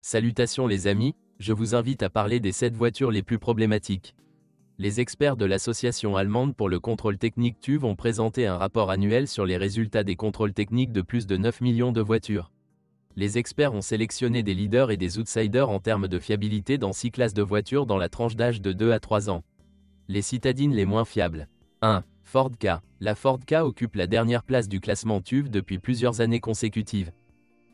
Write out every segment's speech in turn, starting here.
Salutations les amis, je vous invite à parler des 7 voitures les plus problématiques. Les experts de l'association allemande pour le contrôle technique TÜV ont présenté un rapport annuel sur les résultats des contrôles techniques de plus de 9 millions de voitures. Les experts ont sélectionné des leaders et des outsiders en termes de fiabilité dans 6 classes de voitures dans la tranche d'âge de 2 à 3 ans. Les citadines les moins fiables. 1. Ford Ka. La Ford Ka occupe la dernière place du classement TÜV depuis plusieurs années consécutives.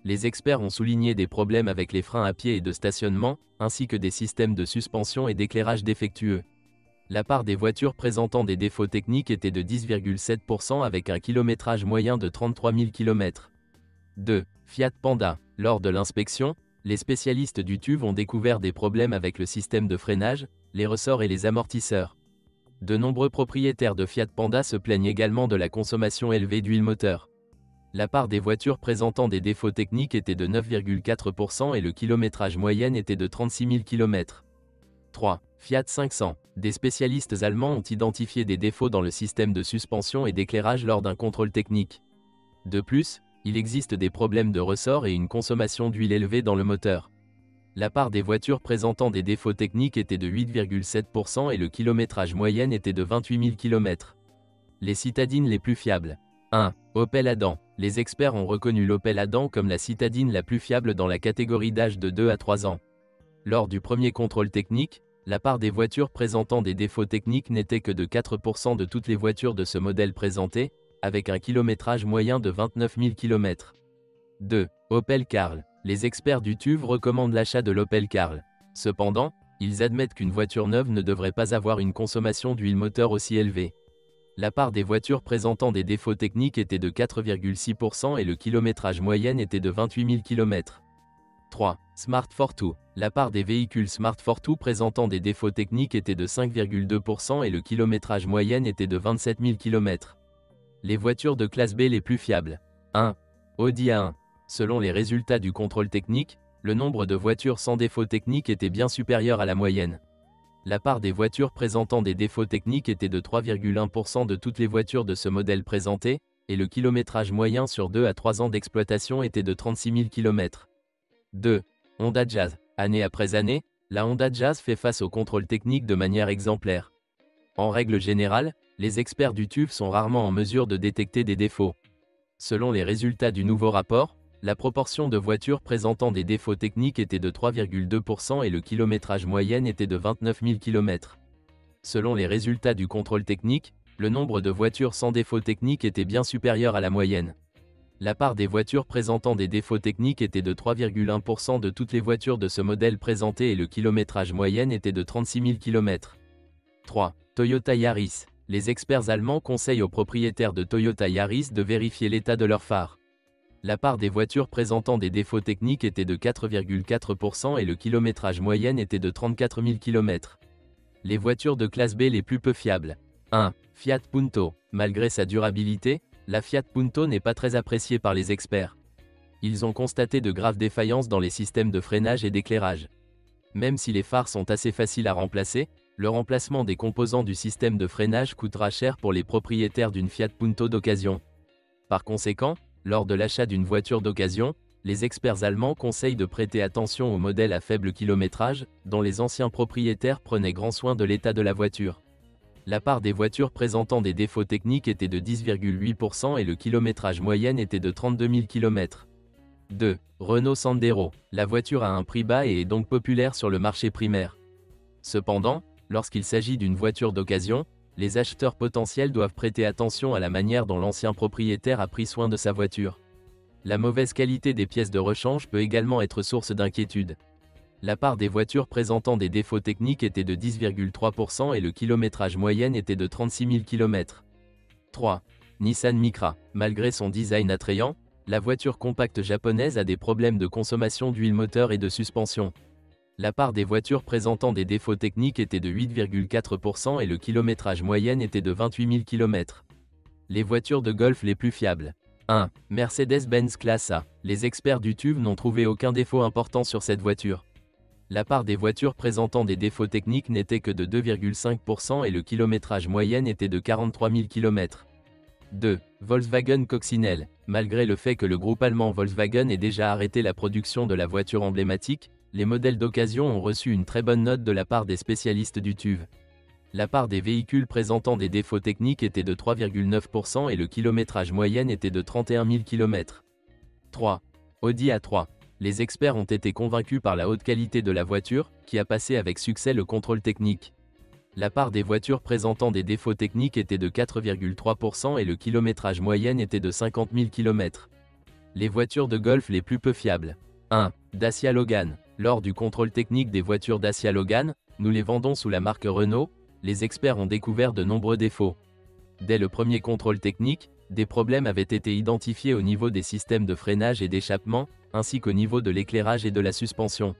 Les experts ont souligné des problèmes avec les freins à pied et de stationnement, ainsi que des systèmes de suspension et d'éclairage défectueux. La part des voitures présentant des défauts techniques était de 10,7% avec un kilométrage moyen de 33 000 km. 2. Fiat Panda. Lors de l'inspection, les spécialistes du TÜV ont découvert des problèmes avec le système de freinage, les ressorts et les amortisseurs. De nombreux propriétaires de Fiat Panda se plaignent également de la consommation élevée d'huile moteur. La part des voitures présentant des défauts techniques était de 9,4% et le kilométrage moyen était de 36 000 km. 3. Fiat 500. Des spécialistes allemands ont identifié des défauts dans le système de suspension et d'éclairage lors d'un contrôle technique. De plus, il existe des problèmes de ressort et une consommation d'huile élevée dans le moteur. La part des voitures présentant des défauts techniques était de 8,7% et le kilométrage moyen était de 28 000 km. Les citadines les plus fiables. 1. Opel Adam. Les experts ont reconnu l'Opel Adam comme la citadine la plus fiable dans la catégorie d'âge de 2 à 3 ans. Lors du premier contrôle technique, la part des voitures présentant des défauts techniques n'était que de 4% de toutes les voitures de ce modèle présentées, avec un kilométrage moyen de 29 000 km. 2. Opel Karl. Les experts du TÜV recommandent l'achat de l'Opel Karl. Cependant, ils admettent qu'une voiture neuve ne devrait pas avoir une consommation d'huile moteur aussi élevée. La part des voitures présentant des défauts techniques était de 4,6% et le kilométrage moyen était de 28 000 km. 3. Smart Fortwo. La part des véhicules Smart Fortwo présentant des défauts techniques était de 5,2% et le kilométrage moyen était de 27 000 km. Les voitures de classe B les plus fiables. 1. Audi A1. Selon les résultats du contrôle technique, le nombre de voitures sans défauts techniques était bien supérieur à la moyenne. La part des voitures présentant des défauts techniques était de 3,1% de toutes les voitures de ce modèle présentées, et le kilométrage moyen sur 2 à 3 ans d'exploitation était de 36 000 km. 2. Honda Jazz. Année après année, la Honda Jazz fait face au contrôle technique de manière exemplaire. En règle générale, les experts du TÜV sont rarement en mesure de détecter des défauts. Selon les résultats du nouveau rapport, la proportion de voitures présentant des défauts techniques était de 3,2% et le kilométrage moyen était de 29 000 km. Selon les résultats du contrôle technique, le nombre de voitures sans défauts techniques était bien supérieur à la moyenne. La part des voitures présentant des défauts techniques était de 3,1% de toutes les voitures de ce modèle présentées et le kilométrage moyen était de 36 000 km. 3. Toyota Yaris. Les experts allemands conseillent aux propriétaires de Toyota Yaris de vérifier l'état de leurs phares. La part des voitures présentant des défauts techniques était de 4,4% et le kilométrage moyen était de 34 000 km. Les voitures de classe B les plus peu fiables. 1. Fiat Punto. Malgré sa durabilité, la Fiat Punto n'est pas très appréciée par les experts. Ils ont constaté de graves défaillances dans les systèmes de freinage et d'éclairage. Même si les phares sont assez faciles à remplacer, le remplacement des composants du système de freinage coûtera cher pour les propriétaires d'une Fiat Punto d'occasion. Par conséquent, lors de l'achat d'une voiture d'occasion, les experts allemands conseillent de prêter attention aux modèles à faible kilométrage, dont les anciens propriétaires prenaient grand soin de l'état de la voiture. La part des voitures présentant des défauts techniques était de 10,8% et le kilométrage moyen était de 32 000 km. 2. Renault Sandero. La voiture a un prix bas et est donc populaire sur le marché primaire. Cependant, lorsqu'il s'agit d'une voiture d'occasion, les acheteurs potentiels doivent prêter attention à la manière dont l'ancien propriétaire a pris soin de sa voiture. La mauvaise qualité des pièces de rechange peut également être source d'inquiétude. La part des voitures présentant des défauts techniques était de 10,3% et le kilométrage moyen était de 36 000 km. 3. Nissan Micra. Malgré son design attrayant, la voiture compacte japonaise a des problèmes de consommation d'huile moteur et de suspension. La part des voitures présentant des défauts techniques était de 8,4% et le kilométrage moyen était de 28 000 km. Les voitures de golf les plus fiables. 1. Mercedes-Benz Classe A. Les experts du TÜV n'ont trouvé aucun défaut important sur cette voiture. La part des voitures présentant des défauts techniques n'était que de 2,5% et le kilométrage moyen était de 43 000 km. 2. Volkswagen Coccinelle. Malgré le fait que le groupe allemand Volkswagen ait déjà arrêté la production de la voiture emblématique, les modèles d'occasion ont reçu une très bonne note de la part des spécialistes du TÜV. La part des véhicules présentant des défauts techniques était de 3,9% et le kilométrage moyen était de 31 000 km. 3. Audi A3. Les experts ont été convaincus par la haute qualité de la voiture, qui a passé avec succès le contrôle technique. La part des voitures présentant des défauts techniques était de 4,3% et le kilométrage moyen était de 50 000 km. Les voitures de golf les plus peu fiables. 1. Dacia Logan. Lors du contrôle technique des voitures Dacia Logan, nous les vendons sous la marque Renault, les experts ont découvert de nombreux défauts. Dès le premier contrôle technique, des problèmes avaient été identifiés au niveau des systèmes de freinage et d'échappement, ainsi qu'au niveau de l'éclairage et de la suspension.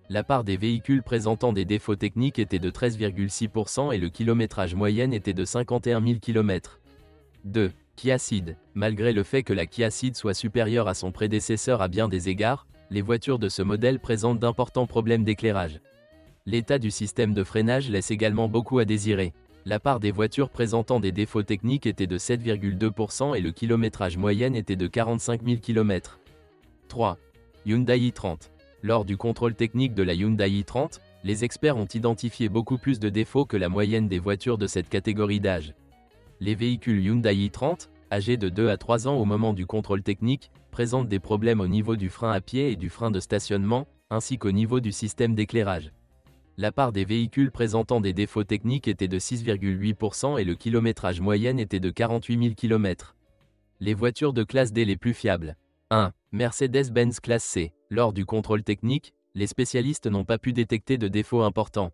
La part des véhicules présentant des défauts techniques était de 13,6% et le kilométrage moyen était de 51 000 km. 2. Kia Ceed. Malgré le fait que la Kia Ceed soit supérieure à son prédécesseur à bien des égards, les voitures de ce modèle présentent d'importants problèmes d'éclairage. L'état du système de freinage laisse également beaucoup à désirer. La part des voitures présentant des défauts techniques était de 7,2% et le kilométrage moyen était de 45 000 km. 3. Hyundai i30. Lors du contrôle technique de la Hyundai i30, les experts ont identifié beaucoup plus de défauts que la moyenne des voitures de cette catégorie d'âge. Les véhicules Hyundai i30, âgés de 2 à 3 ans au moment du contrôle technique, présentent des problèmes au niveau du frein à pied et du frein de stationnement, ainsi qu'au niveau du système d'éclairage. La part des véhicules présentant des défauts techniques était de 6,8% et le kilométrage moyen était de 48 000 km. Les voitures de classe D les plus fiables. 1. Mercedes-Benz classe C. Lors du contrôle technique, les spécialistes n'ont pas pu détecter de défauts importants.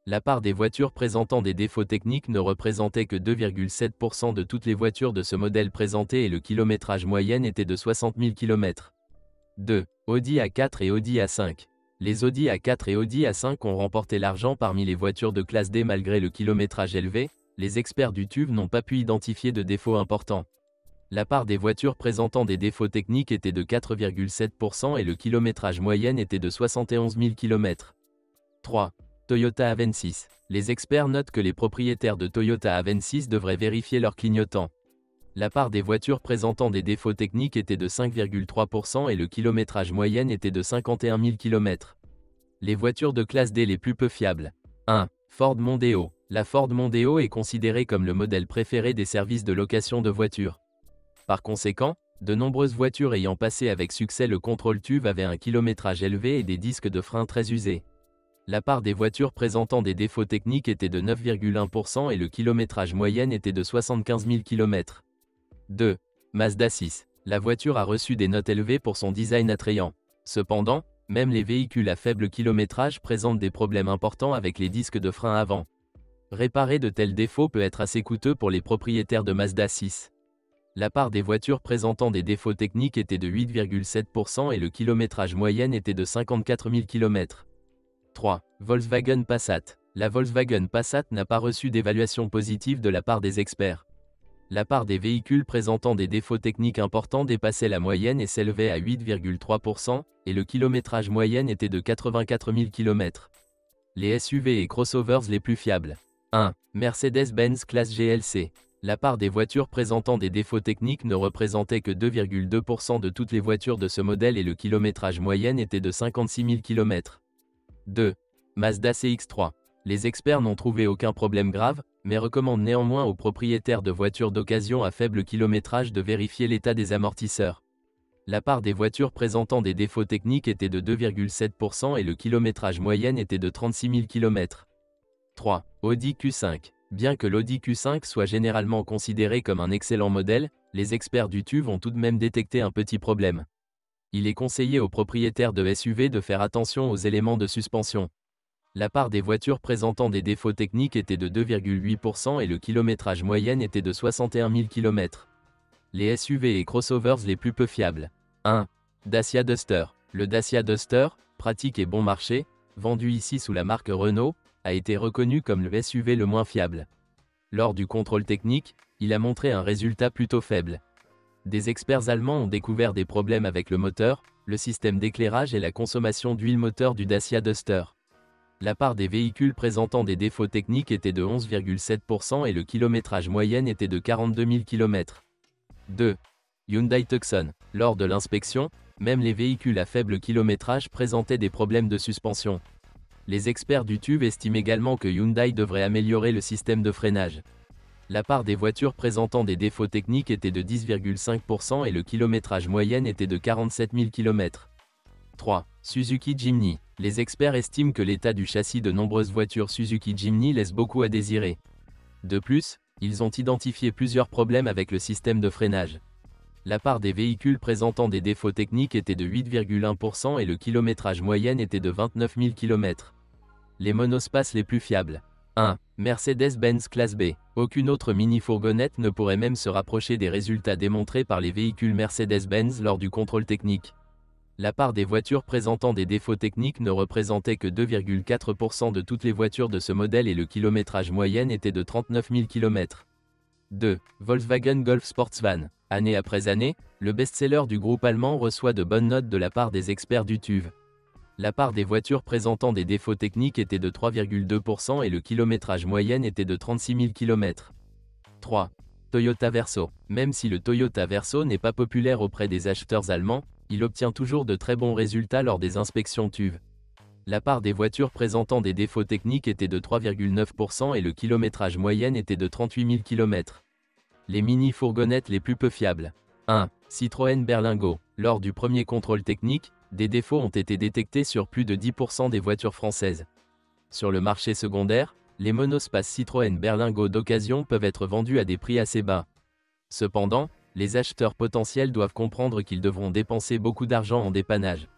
La part des voitures présentant des défauts techniques ne représentait que 2,7% de toutes les voitures de ce modèle présentées et le kilométrage moyen était de 60 000 km. 2. Audi A4 et Audi A5. Les Audi A4 et Audi A5 ont remporté l'argent parmi les voitures de classe D malgré le kilométrage élevé, les experts du TÜV n'ont pas pu identifier de défauts importants. La part des voitures présentant des défauts techniques était de 4,7% et le kilométrage moyen était de 71 000 km. 3. Toyota Avensis. Les experts notent que les propriétaires de Toyota Avensis devraient vérifier leurs clignotants. La part des voitures présentant des défauts techniques était de 5,3% et le kilométrage moyen était de 51 000 km. Les voitures de classe D les plus peu fiables. 1. Ford Mondeo. La Ford Mondeo est considérée comme le modèle préféré des services de location de voitures. Par conséquent, de nombreuses voitures ayant passé avec succès le contrôle TÜV avaient un kilométrage élevé et des disques de frein très usés. La part des voitures présentant des défauts techniques était de 9,1% et le kilométrage moyen était de 75 000 km. 2. Mazda 6. La voiture a reçu des notes élevées pour son design attrayant. Cependant, même les véhicules à faible kilométrage présentent des problèmes importants avec les disques de frein avant. Réparer de tels défauts peut être assez coûteux pour les propriétaires de Mazda 6. La part des voitures présentant des défauts techniques était de 8,7% et le kilométrage moyen était de 54 000 km. 3. Volkswagen Passat. La Volkswagen Passat n'a pas reçu d'évaluation positive de la part des experts. La part des véhicules présentant des défauts techniques importants dépassait la moyenne et s'élevait à 8,3%, et le kilométrage moyen était de 84 000 km. Les SUV et crossovers les plus fiables. 1. Mercedes-Benz classe GLC. La part des voitures présentant des défauts techniques ne représentait que 2,2% de toutes les voitures de ce modèle et le kilométrage moyen était de 56 000 km. 2. Mazda CX-3. Les experts n'ont trouvé aucun problème grave, mais recommandent néanmoins aux propriétaires de voitures d'occasion à faible kilométrage de vérifier l'état des amortisseurs. La part des voitures présentant des défauts techniques était de 2,7% et le kilométrage moyen était de 36 000 km. 3. Audi Q5. Bien que l'Audi Q5 soit généralement considéré comme un excellent modèle, les experts du TÜV ont tout de même détecté un petit problème. Il est conseillé aux propriétaires de SUV de faire attention aux éléments de suspension. La part des voitures présentant des défauts techniques était de 2,8% et le kilométrage moyen était de 61 000 km. Les SUV et crossovers les plus peu fiables. 1. Dacia Duster. Le Dacia Duster, pratique et bon marché, vendu ici sous la marque Renault, a été reconnu comme le SUV le moins fiable. Lors du contrôle technique, il a montré un résultat plutôt faible. Des experts allemands ont découvert des problèmes avec le moteur, le système d'éclairage et la consommation d'huile moteur du Dacia Duster. La part des véhicules présentant des défauts techniques était de 11,7% et le kilométrage moyen était de 42 000 km. 2. Hyundai Tucson. Lors de l'inspection, même les véhicules à faible kilométrage présentaient des problèmes de suspension. Les experts du TÜV estiment également que Hyundai devrait améliorer le système de freinage. La part des voitures présentant des défauts techniques était de 10,5% et le kilométrage moyen était de 47 000 km. 3. Suzuki Jimny. Les experts estiment que l'état du châssis de nombreuses voitures Suzuki Jimny laisse beaucoup à désirer. De plus, ils ont identifié plusieurs problèmes avec le système de freinage. La part des véhicules présentant des défauts techniques était de 8,1% et le kilométrage moyen était de 29 000 km. Les monospaces les plus fiables. 1. Mercedes-Benz Classe B. Aucune autre mini-fourgonnette ne pourrait même se rapprocher des résultats démontrés par les véhicules Mercedes-Benz lors du contrôle technique. La part des voitures présentant des défauts techniques ne représentait que 2,4% de toutes les voitures de ce modèle et le kilométrage moyen était de 39 000 km. 2. Volkswagen Golf Sportsvan. Année après année, le best-seller du groupe allemand reçoit de bonnes notes de la part des experts du TÜV. La part des voitures présentant des défauts techniques était de 3,2% et le kilométrage moyen était de 36 000 km. 3. Toyota Verso. Même si le Toyota Verso n'est pas populaire auprès des acheteurs allemands, il obtient toujours de très bons résultats lors des inspections TÜV. La part des voitures présentant des défauts techniques était de 3,9% et le kilométrage moyen était de 38 000 km. Les mini-fourgonnettes les plus peu fiables. 1. Citroën Berlingo. Lors du premier contrôle technique, des défauts ont été détectés sur plus de 10% des voitures françaises. Sur le marché secondaire, les monospaces Citroën Berlingo d'occasion peuvent être vendus à des prix assez bas. Cependant, les acheteurs potentiels doivent comprendre qu'ils devront dépenser beaucoup d'argent en dépannage.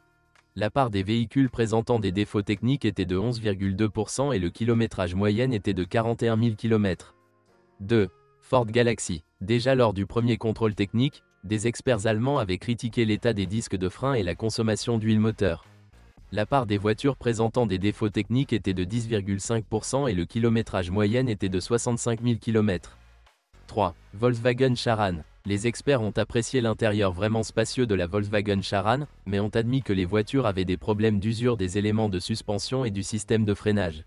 La part des véhicules présentant des défauts techniques était de 11,2% et le kilométrage moyen était de 41 000 km. 2. Ford Galaxy. Déjà lors du premier contrôle technique, des experts allemands avaient critiqué l'état des disques de frein et la consommation d'huile moteur. La part des voitures présentant des défauts techniques était de 10,5% et le kilométrage moyen était de 65 000 km. 3. Volkswagen Charan. Les experts ont apprécié l'intérieur vraiment spacieux de la Volkswagen Charan, mais ont admis que les voitures avaient des problèmes d'usure des éléments de suspension et du système de freinage.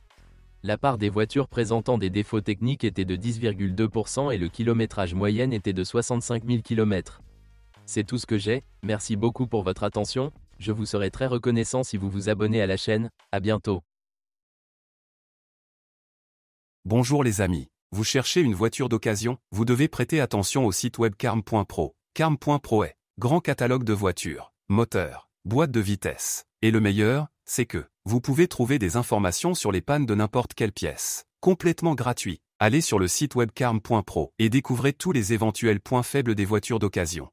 La part des voitures présentant des défauts techniques était de 10,2% et le kilométrage moyen était de 65 000 km. C'est tout ce que j'ai, merci beaucoup pour votre attention, je vous serai très reconnaissant si vous vous abonnez à la chaîne, à bientôt. Bonjour les amis. Vous cherchez une voiture d'occasion, vous devez prêter attention au site web carm.pro. Carm.pro est grand catalogue de voitures, moteurs, boîtes de vitesse. Et le meilleur, c'est que vous pouvez trouver des informations sur les pannes de n'importe quelle pièce. Complètement gratuit. Allez sur le site web carm.pro et découvrez tous les éventuels points faibles des voitures d'occasion.